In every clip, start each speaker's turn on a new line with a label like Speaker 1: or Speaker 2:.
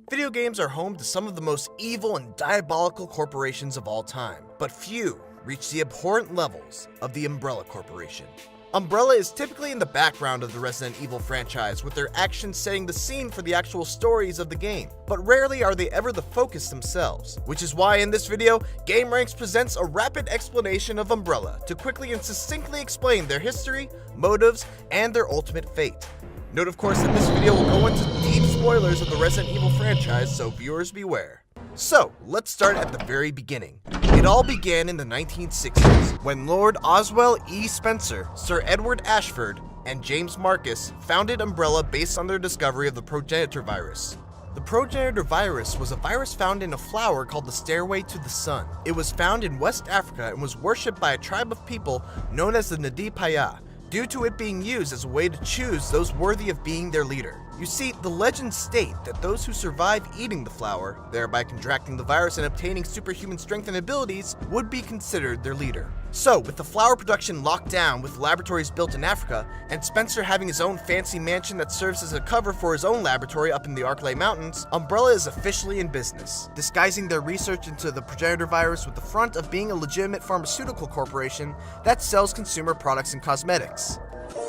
Speaker 1: Video games are home to some of the most evil and diabolical corporations of all time, but few reach the abhorrent levels of the Umbrella Corporation. Umbrella is typically in the background of the Resident Evil franchise, with their actions setting the scene for the actual stories of the game, but rarely are they ever the focus themselves, which is why in this video, GameRanks presents a rapid explanation of Umbrella to quickly and succinctly explain their history, motives, and their ultimate fate. Note of course that this video will go into deep spoilers of the Resident Evil franchise, so viewers beware. So, let's start at the very beginning. It all began in the 1960s, when Lord Oswell E. Spencer, Sir Edward Ashford, and James Marcus founded Umbrella based on their discovery of the progenitor virus. The progenitor virus was a virus found in a flower called the Stairway to the Sun. It was found in West Africa and was worshipped by a tribe of people known as the Nadi Paya, due to it being used as a way to choose those worthy of being their leader. You see, the legends state that those who survive eating the flower, thereby contracting the virus and obtaining superhuman strength and abilities, would be considered their leader. So, with the flower production locked down with laboratories built in Africa, and Spencer having his own fancy mansion that serves as a cover for his own laboratory up in the Arklay Mountains, Umbrella is officially in business, disguising their research into the progenitor virus with the front of being a legitimate pharmaceutical corporation that sells consumer products and cosmetics.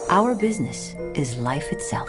Speaker 2: Our business is life itself.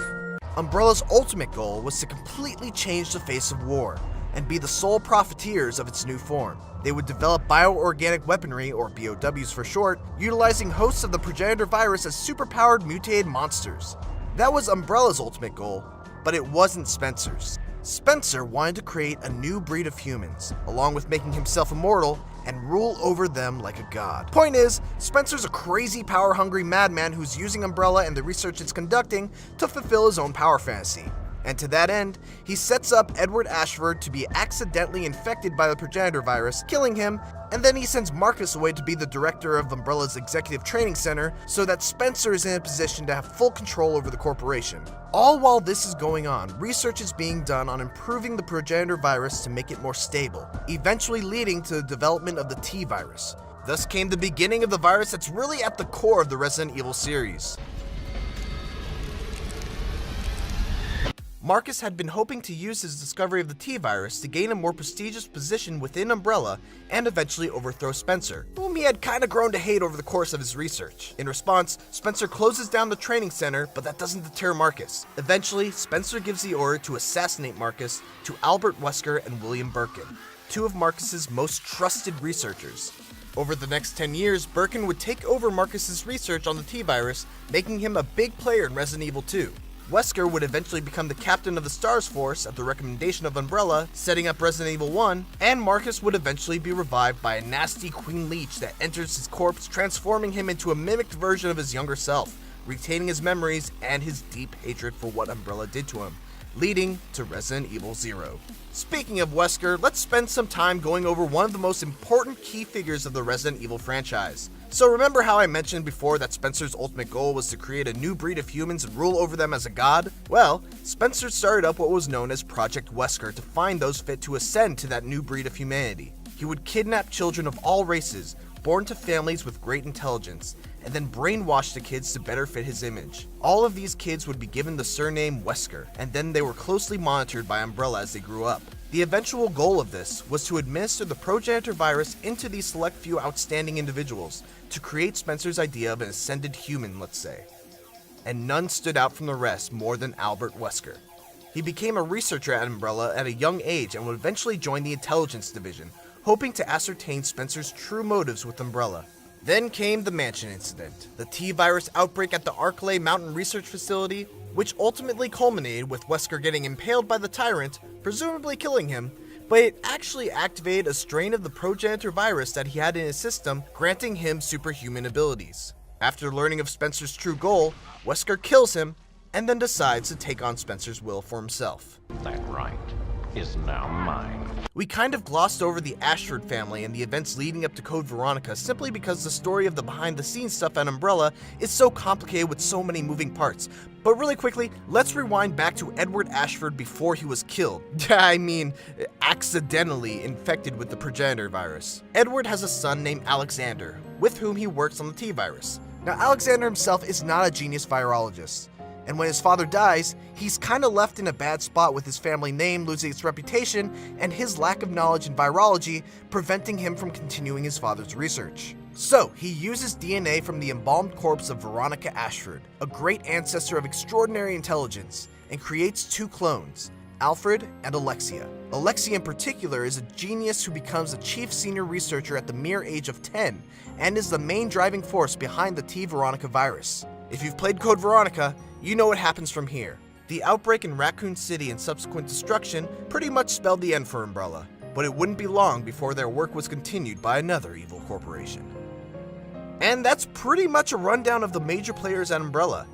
Speaker 1: Umbrella's ultimate goal was to completely change the face of war and be the sole profiteers of its new form. They would develop bioorganic weaponry, or BOWs for short, utilizing hosts of the progenitor virus as superpowered mutated monsters. That was Umbrella's ultimate goal, but it wasn't Spencer's. Spencer wanted to create a new breed of humans, along with making himself immortal and rule over them like a god. Point is, Spencer's a crazy power-hungry madman who's using Umbrella and the research it's conducting to fulfill his own power fantasy. And to that end, he sets up Edward Ashford to be accidentally infected by the progenitor virus, killing him, and then he sends Marcus away to be the director of Umbrella's executive training center so that Spencer is in a position to have full control over the corporation. All while this is going on, research is being done on improving the progenitor virus to make it more stable, eventually leading to the development of the T-virus. Thus came the beginning of the virus that's really at the core of the Resident Evil series. Marcus had been hoping to use his discovery of the T-virus to gain a more prestigious position within Umbrella and eventually overthrow Spencer, whom he had kinda grown to hate over the course of his research. In response, Spencer closes down the training center, but that doesn't deter Marcus. Eventually, Spencer gives the order to assassinate Marcus to Albert Wesker and William Birkin, two of Marcus's most trusted researchers. Over the next 10 years, Birkin would take over Marcus's research on the T-virus, making him a big player in Resident Evil 2. Wesker would eventually become the captain of the STARS force at the recommendation of Umbrella, setting up Resident Evil 1, and Marcus would eventually be revived by a nasty Queen Leech that enters his corpse, transforming him into a mimicked version of his younger self, retaining his memories and his deep hatred for what Umbrella did to him, leading to Resident Evil 0. Speaking of Wesker, let's spend some time going over one of the most important key figures of the Resident Evil franchise. So remember how I mentioned before that Spencer's ultimate goal was to create a new breed of humans and rule over them as a god? Well, Spencer started up what was known as Project Wesker to find those fit to ascend to that new breed of humanity. He would kidnap children of all races, born to families with great intelligence, and then brainwash the kids to better fit his image. All of these kids would be given the surname Wesker, and then they were closely monitored by Umbrella as they grew up. The eventual goal of this was to administer the progenitor virus into these select few outstanding individuals to create Spencer's idea of an ascended human, let's say. And none stood out from the rest more than Albert Wesker. He became a researcher at Umbrella at a young age and would eventually join the intelligence division, hoping to ascertain Spencer's true motives with Umbrella. Then came the Mansion incident, the T-virus outbreak at the Arklay Mountain Research Facility, which ultimately culminated with Wesker getting impaled by the Tyrant, presumably killing him, but it actually activated a strain of the progenitor virus that he had in his system, granting him superhuman abilities. After learning of Spencer's true goal, Wesker kills him, and then decides to take on Spencer's will for himself.
Speaker 3: That right is now mine.
Speaker 1: We kind of glossed over the Ashford family and the events leading up to Code Veronica simply because the story of the behind-the-scenes stuff at Umbrella is so complicated with so many moving parts. But really quickly, let's rewind back to Edward Ashford before he was killed. I mean, accidentally infected with the progenitor virus. Edward has a son named Alexander, with whom he works on the T-virus. Now, Alexander himself is not a genius virologist. And when his father dies, he's kinda left in a bad spot with his family name losing its reputation and his lack of knowledge in virology preventing him from continuing his father's research. So, he uses DNA from the embalmed corpse of Veronica Ashford, a great ancestor of extraordinary intelligence, and creates 2 clones, Alfred and Alexia. Alexia in particular is a genius who becomes a chief senior researcher at the mere age of 10 and is the main driving force behind the T. Veronica virus. If you've played Code Veronica, you know what happens from here. The outbreak in Raccoon City and subsequent destruction pretty much spelled the end for Umbrella, but it wouldn't be long before their work was continued by another evil corporation. And that's pretty much a rundown of the major players at Umbrella.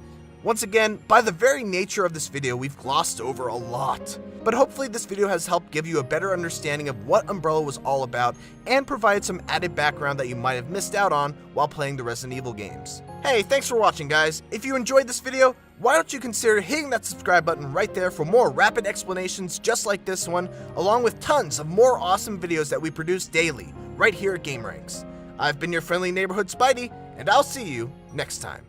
Speaker 1: Once again, by the very nature of this video, we've glossed over a lot. But hopefully this video has helped give you a better understanding of what Umbrella was all about and provided some added background that you might have missed out on while playing the Resident Evil games. Hey, thanks for watching, guys. If you enjoyed this video, why don't you consider hitting that subscribe button right there for more rapid explanations just like this one, along with tons of more awesome videos that we produce daily, right here at GameRanks. I've been your friendly neighborhood Spidey, and I'll see you next time.